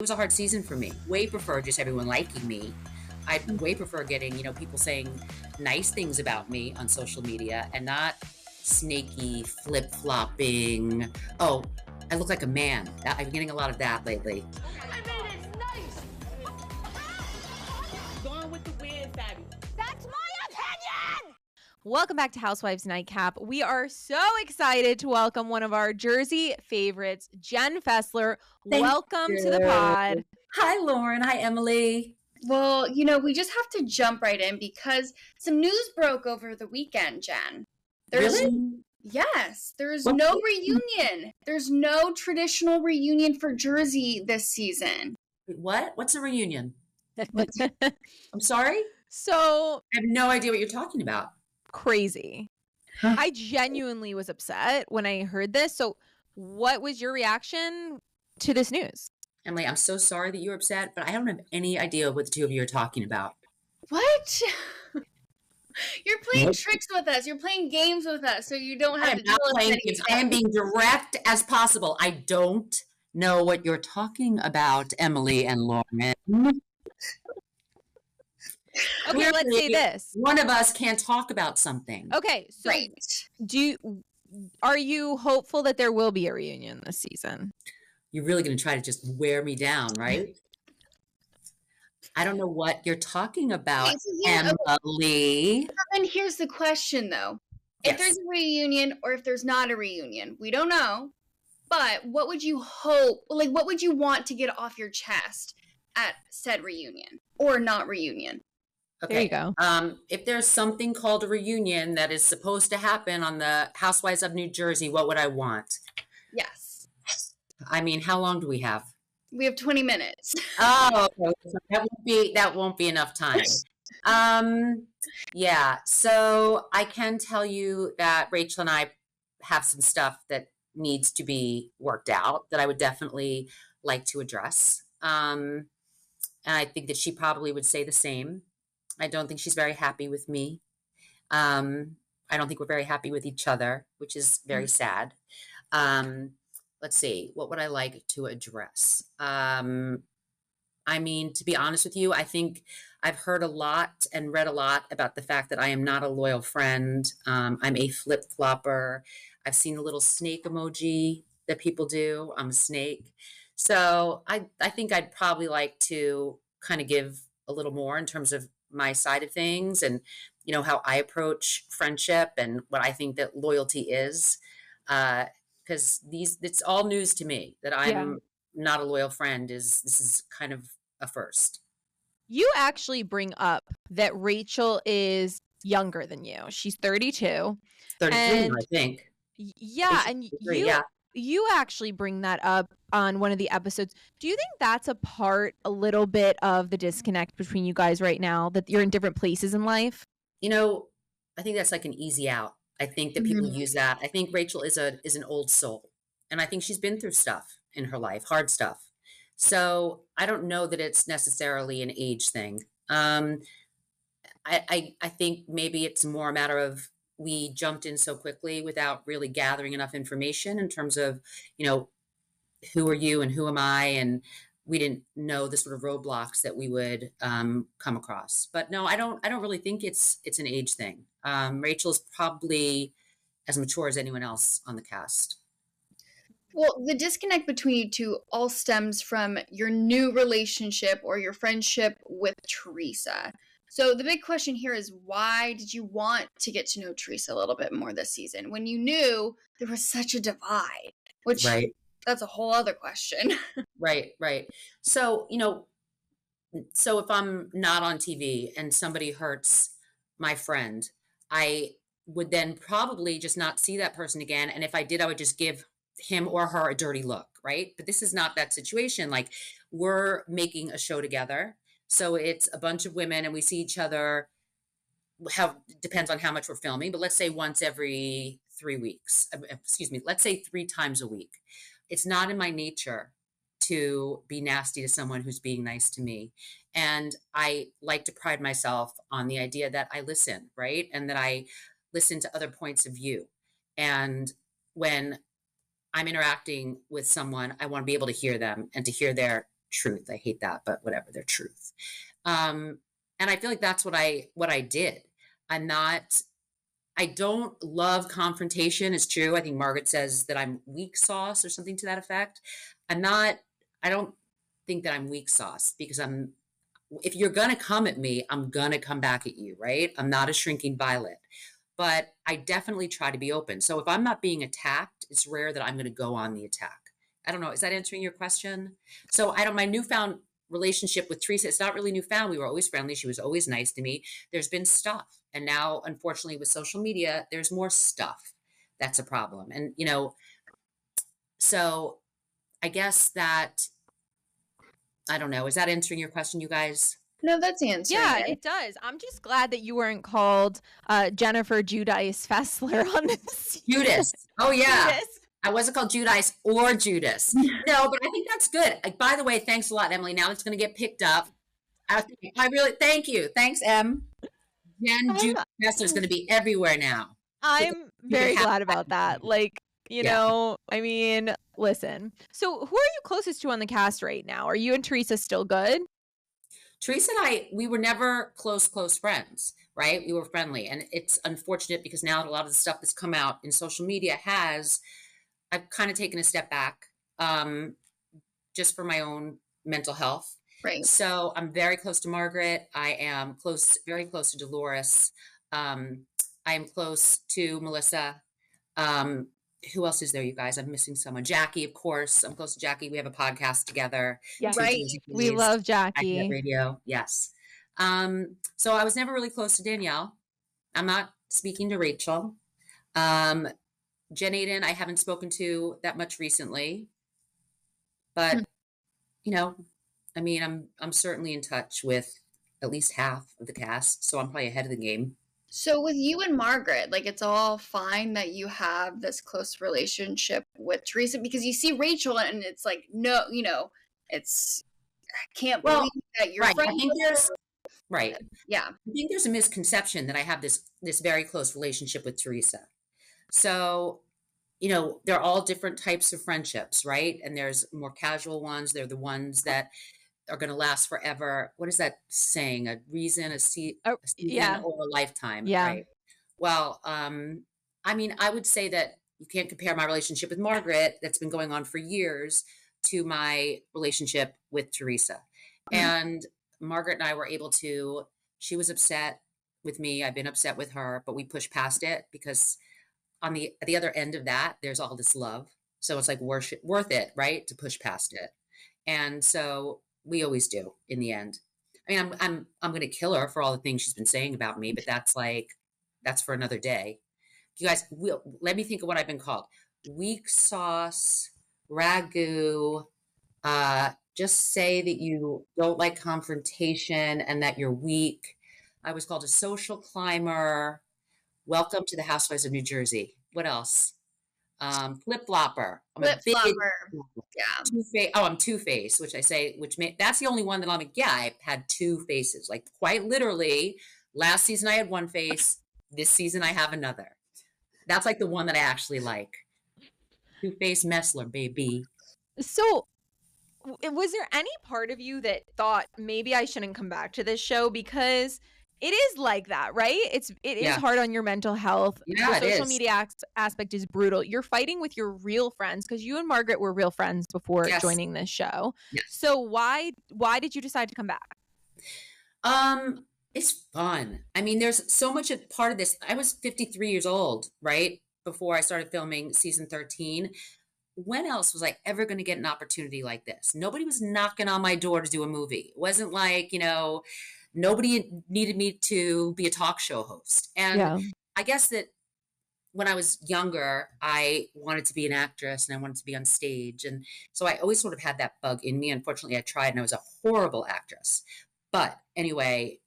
was a hard season for me. Way prefer just everyone liking me. I way prefer getting, people saying nice things about me on social media and not snaky, flip-flopping. Oh, I look like a man. I've been getting a lot of that lately. I mean, it's nice. Going with the weird fabulous. That's my opinion. Welcome back to Housewives Nightcap. We are so excited to welcome one of our Jersey favorites, Jenn Fessler. Welcome to the pod. Hi, Lauren. Hi, Emily. Well, we just have to jump right in because some news broke over the weekend, Jen. Really? Yes, there's no reunion. There's no traditional reunion for Jersey this season. What? What's a reunion? I'm sorry? So I have no idea what you're talking about. Crazy. Huh? I genuinely was upset when I heard this. So what was your reaction to this news? Emily, I'm so sorry that you're upset, but I don't have any idea what the two of you are talking about. What? You're playing tricks with us. You're playing games with us, so you don't have to not playing games. I am being direct as possible. I don't know what you're talking about, Emily and Lauren. Okay, let's say this. One of us can't talk about something. Okay, so Right. Are you hopeful that there will be a reunion this season? You're really going to try to just wear me down, right? I don't know what you're talking about, Emily. And here's the question, though. Yes. If there's a reunion or if there's not a reunion, we don't know. But what would you hope, what would you want to get off your chest at said reunion or not reunion? Okay. There you go. If there's something called a reunion that is supposed to happen on the Housewives of New Jersey, what would I want? Yes. I mean, how long do we have? We have 20 minutes. Oh, okay. So that won't be enough time. Yeah. So I can tell you that Rachel and I have some stuff that needs to be worked out that I would definitely like to address. And I think that she probably would say the same. I don't think she's very happy with me. I don't think we're very happy with each other, which is very sad. Let's see, what would I like to address? I mean, to be honest with you, I think I've heard a lot and read a lot about the fact that I am not a loyal friend. I'm a flip-flopper. I've seen the little snake emoji that people do. I'm a snake. So I think I'd probably like to kind of give a little more in terms of my side of things and, how I approach friendship and what I think that loyalty is. Because it's all news to me that I'm not a loyal friend. This is kind of a first. You actually bring up that Rachel is younger than you. She's 32. 33, And- I think. Yeah, and you actually bring that up on one of the episodes. Do you think that's a little bit of the disconnect between you guys right now, that you're in different places in life? I think that's like an easy out. I think that people use that. I think Rachel is an old soul, and I think she's been through stuff in her life, hard stuff. So I don't know that it's necessarily an age thing. I think maybe it's more a matter of we jumped in so quickly without really gathering enough information in terms of, who are you and who am I? And we didn't know the sort of roadblocks that we would come across. But no, I don't really think it's an age thing. Rachel's probably as mature as anyone else on the cast. Well, the disconnect between you two all stems from your new relationship or your friendship with Teresa. So the big question here is, why did you want to get to know Teresa a little bit more this season when you knew there was such a divide? Which, that's a whole other question. Right. So, so if I'm not on TV and somebody hurts my friend, I would then probably just not see that person again. And if I did, I would just give him or her a dirty look, right? But this is not that situation. Like, we're making a show together. So it's a bunch of women and we see each other, depends on how much we're filming, but let's say once every 3 weeks. Let's say 3 times a week. It's not in my nature to be nasty to someone who's being nice to me. And I like to pride myself on the idea that I listen, right? And that I listen to other points of view. And when I'm interacting with someone, I want to be able to hear them and to hear their truth. I hate that, but whatever, their truth. And I feel like that's what I did. I don't love confrontation. It's true. I think Margaret says that I'm weak sauce or something to that effect. I don't think that I'm weak sauce because if you're going to come at me, I'm going to come back at you, right? I'm not a shrinking violet, but I definitely try to be open. So if I'm not being attacked, it's rare that I'm going to go on the attack. I don't know. Is that answering your question? So my newfound relationship with Teresa, it's not really newfound. We were always friendly. She was always nice to me. There's been stuff. And now, unfortunately, with social media, there's more stuff. That's a problem. And, so I guess that, I don't know. Is that answering your question, you guys? No, that's answering. Yeah, it does. I'm just glad that you weren't called Jennifer Giudice Fessler on this. Judice. Oh, yeah. Judice. I wasn't called Giudice or Judas. No, but I think that's good. By the way, thanks a lot, Emily. Now it's going to get picked up. I really thank you. Thanks, Em. Jenn Judice Fessler is going to be everywhere now. I'm very glad about that. Like, you know, I mean, listen. So who are you closest to on the cast right now? Are you and Teresa still good? Teresa and we were never close friends, right? We were friendly. And it's unfortunate because now a lot of the stuff that's come out in social media I've kind of taken a step back just for my own mental health. Right. So I'm very close to Margaret. I am very close to Dolores. I am close to Melissa. Who else is there, you guys? I'm missing someone. Jackie, of course. I'm close to Jackie. We have a podcast together. Yeah. Right. We love Jackie. Radio. Yes. So I was never really close to Danielle. I'm not speaking to Rachel. Jen Aiden, I haven't spoken to that much recently, but I mean, I'm certainly in touch with at least half of the cast, so I'm probably ahead of the game. So with you and Margaret, like it's all fine that you have this close relationship with Teresa because you see Rachel and it's like, no, I can't believe that you're friends with her. Right. Yeah. I think there's a misconception that I have this very close relationship with Teresa. So, they're all different types of friendships, right? And there's more casual ones. They're the ones that are going to last forever. What is that saying? A season or a lifetime. Yeah. Right? Well, I mean, I would say that you can't compare my relationship with Margaret that's been going on for years to my relationship with Teresa. Mm-hmm. And Margaret and I were able to, she was upset with me. I've been upset with her, but we pushed past it because at the other end of that, there's all this love. So it's like worth it, right? To push past it. And so we always do in the end. I mean, I'm going to kill her for all the things she's been saying about me, but that's for another day. You guys, let me think of what I've been called. Weak sauce, ragu, just say that you don't like confrontation and that you're weak. I was called a social climber. Welcome to the Housewives of New Jersey. What else? Flip-flopper. Flip-flopper. Yeah. I'm two-faced, that's the only one that I've had two faces. Like quite literally, last season I had one face. This season I have another. That's like the one that I actually like. Two-faced Messler, baby. So was there any part of you that thought maybe I shouldn't come back to this show because it is like that, right? It is hard on your mental health. Yeah, the social media aspect is brutal. You're fighting with your real friends because you and Margaret were real friends before joining this show. Yes. So why did you decide to come back? It's fun. I mean, there's so much part of this. I was 53 years old, right? Before I started filming season 13. When else was I ever going to get an opportunity like this? Nobody was knocking on my door to do a movie. It wasn't like, nobody needed me to be a talk show host. And I guess that when I was younger, I wanted to be an actress and I wanted to be on stage. And so I always sort of had that bug in me. Unfortunately, I tried and I was a horrible actress. But anyway,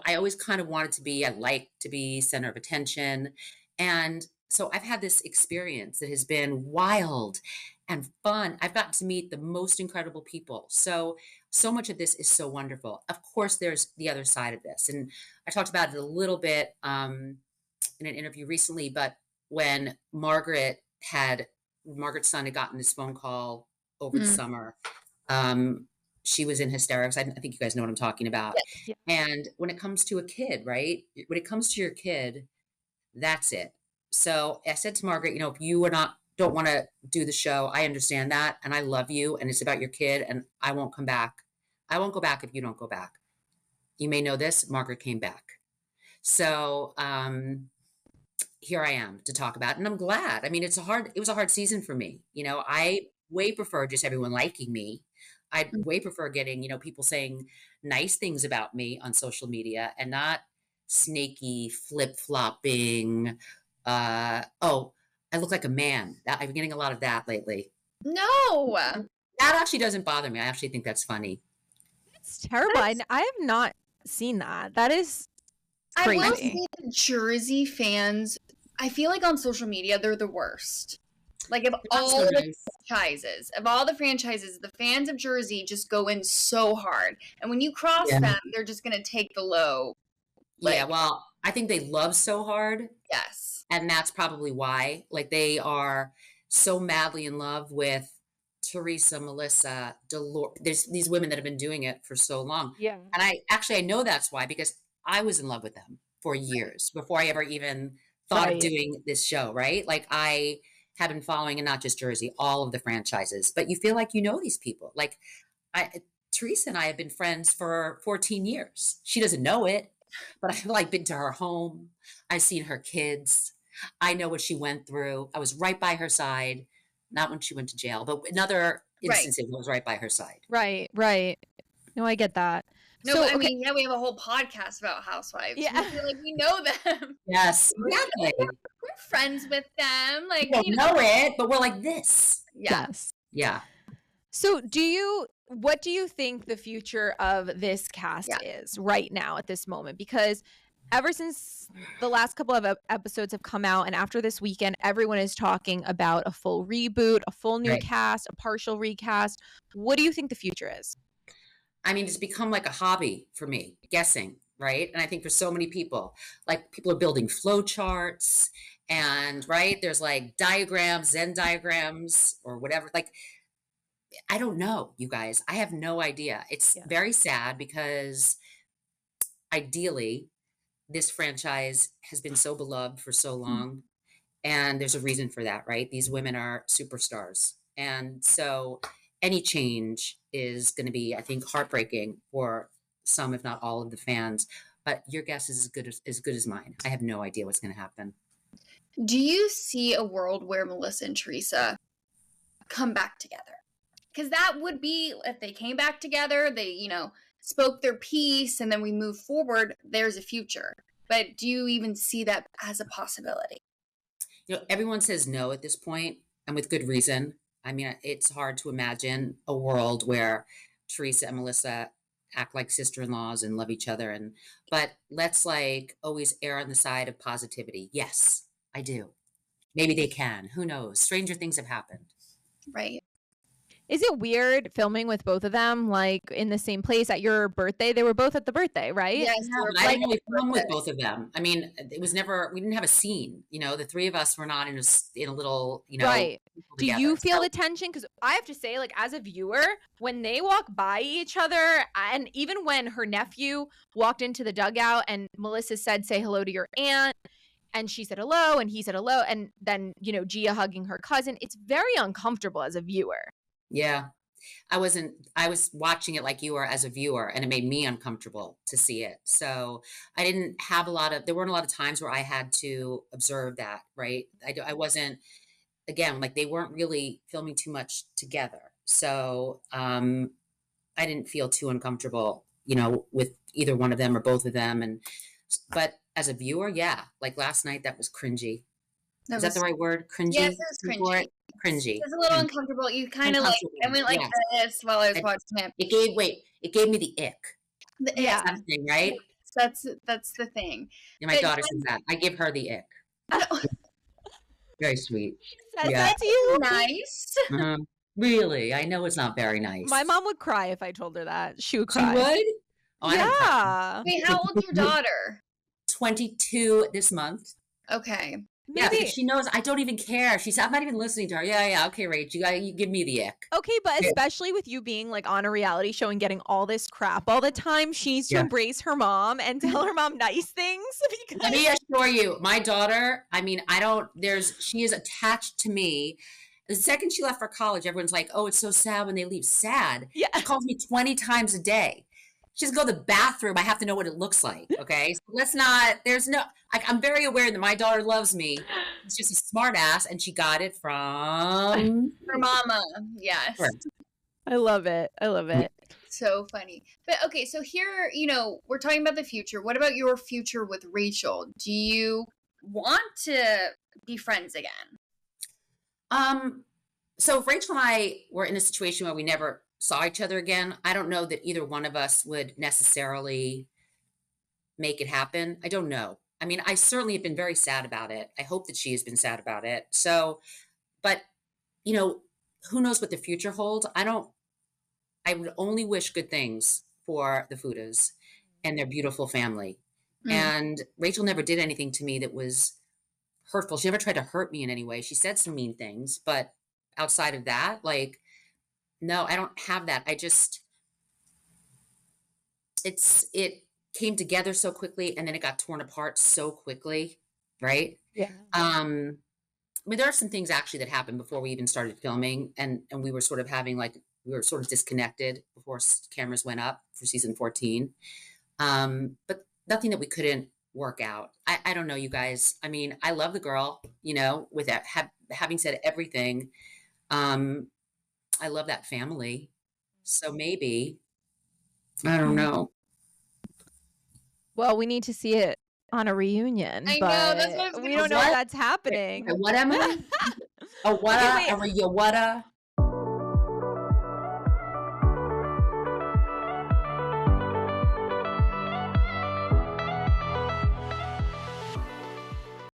I always kind of wanted to be, I like to be center of attention. And so I've had this experience that has been wild and fun. I've gotten to meet the most incredible people. So much of this is so wonderful. Of course, there's the other side of this. And I talked about it a little bit in an interview recently, but when Margaret's son had gotten this phone call over the summer, She was in hysterics. I think you guys know what I'm talking about. Yeah. And when it comes to a kid, right? When it comes to your kid, that's it. So I said to Margaret, if you don't want to do the show, I understand that. And I love you. And it's about your kid. And I won't come back. I won't go back if you don't go back. You may know this, Margaret came back. So here I am to talk about it. And I'm glad. I mean, it was a hard season for me. I way prefer just everyone liking me. I'd way prefer getting, people saying nice things about me on social media and not snaky flip-flopping. I look like a man. I've been getting a lot of that lately. No. That actually doesn't bother me. I actually think that's funny. It's terrible. I have not seen that. That is crazy. I will say the Jersey fans, I feel like on social media, they're the worst. Like of all the franchises, the fans of Jersey just go in so hard. And when you cross them, they're just going to take the low. Yeah, well, I think they love so hard. Yes. And that's probably why. Like, they are so madly in love with Teresa, Melissa, Dolores. There's these women that have been doing it for so long. Yeah. And I know that's why, because I was in love with them for years before I ever even thought of doing this show, right? Like, I have been following, and not just Jersey, all of the franchises. But you feel like you know these people. Like, Teresa and I have been friends for 14 years. She doesn't know it, but I've been to her home. I've seen her kids. I know what she went through. I was right by her side. Not when she went to jail, but in other instances, I was right by her side. Right. No, I get that. No, but I mean, we have a whole podcast about Housewives. Yeah. We feel like we know them. Yes, exactly. We're friends with them. Like, we don't know it, but we're like this. Yes. Yeah. So what do you think the future of this cast is right now at this moment? Because ever since the last couple of episodes have come out, and after this weekend, everyone is talking about a full reboot, a full new cast, a partial recast. What do you think the future is? I mean, it's become like a hobby for me, guessing, right? And I think for so many people, like, people are building flow charts and, right, there's like diagrams, Zen diagrams or whatever. Like, I don't know, you guys. I have no idea. It's very sad because ideally this franchise has been so beloved for so long, and there's a reason for that, right? These women are superstars. And so any change is going to be, I think, heartbreaking for some, if not all, of the fans. But your guess is as good as mine. I have no idea what's going to happen. Do you see a world where Melissa and Teresa come back together? Because that would be, if they came back together, they, spoke their piece, and then we move forward, there's a future. But do you even see that as a possibility? Everyone says no at this point, and with good reason. I mean, it's hard to imagine a world where Teresa and Melissa act like sister-in-laws and love each other. But let's always err on the side of positivity. Yes, I do. Maybe they can. Who knows? Stranger things have happened. Right. Is it weird filming with both of them, in the same place at your birthday? They were both at the birthday, right? Yes. I didn't really film with both of them. I mean, it was never, we didn't have a scene, the three of us were not in a little, Right. Do together. You feel the tension? Because I have to say, as a viewer, when they walk by each other, and even when her nephew walked into the dugout and Melissa said, "Say hello to your aunt," and she said hello and he said hello, and then, Gia hugging her cousin, it's very uncomfortable as a viewer. Yeah. I was watching it like you were as a viewer, and it made me uncomfortable to see it. So I didn't have there weren't a lot of times where I had to observe that, right? I wasn't, again, they weren't really filming too much together. So I didn't feel too uncomfortable, with either one of them or both of them. But as a viewer, yeah, last night, that was cringy. Is that the right word? Cringy? Yes, it was cringy. Cringy. It was a little uncomfortable. You kind of I went this while I was watching it. It gave me the ick. The ick. Something, right? That's the thing. And my daughter says that. I give her the ick. Very sweet. That's you. Nice. Really? I know it's not very nice. My mom would cry if I told her that. She would cry. She would? Oh, yeah. Wait, how old's your daughter? 22 this month. Okay. Yeah, because she knows I don't even care. She said, I'm not even listening to her. Yeah, okay, Rach, you give me the ick. Okay, but especially with you being like on a reality show and getting all this crap all the time, she needs to embrace her mom and tell her mom nice things. Because... Let me assure you, my daughter, I mean, she is attached to me. The second she left for college, everyone's like, oh, it's so sad when they leave. Sad. Yeah. She calls me 20 times a day. She doesn't go to the bathroom. I have to know what it looks like. Okay. So I'm very aware that my daughter loves me. It's just a smart ass. And she got it from her mama. Yes. I love it. So funny. But okay, so here, we're talking about the future. What about your future with Rachel? Do you want to be friends again? So if Rachel and I were in a situation where we never saw each other again, I don't know that either one of us would necessarily make it happen. I don't know. I mean, I certainly have been very sad about it. I hope that she has been sad about it. So, but who knows what the future holds? I would only wish good things for the Fudas and their beautiful family. And Rachel never did anything to me that was hurtful. She never tried to hurt me in any way. She said some mean things, but outside of that, no, I don't have that. It came together so quickly and then it got torn apart so quickly. Right. Yeah. I mean, there are some things actually that happened before we even started filming and we were sort of we were sort of disconnected before cameras went up for season 14. But nothing that we couldn't work out. I don't know, you guys. I mean, I love the girl, with that, having said everything, I love that family. So maybe, I don't know. Well, we need to see it on a reunion. I know, that's what we don't know if that's happening. Wait, what am I? What?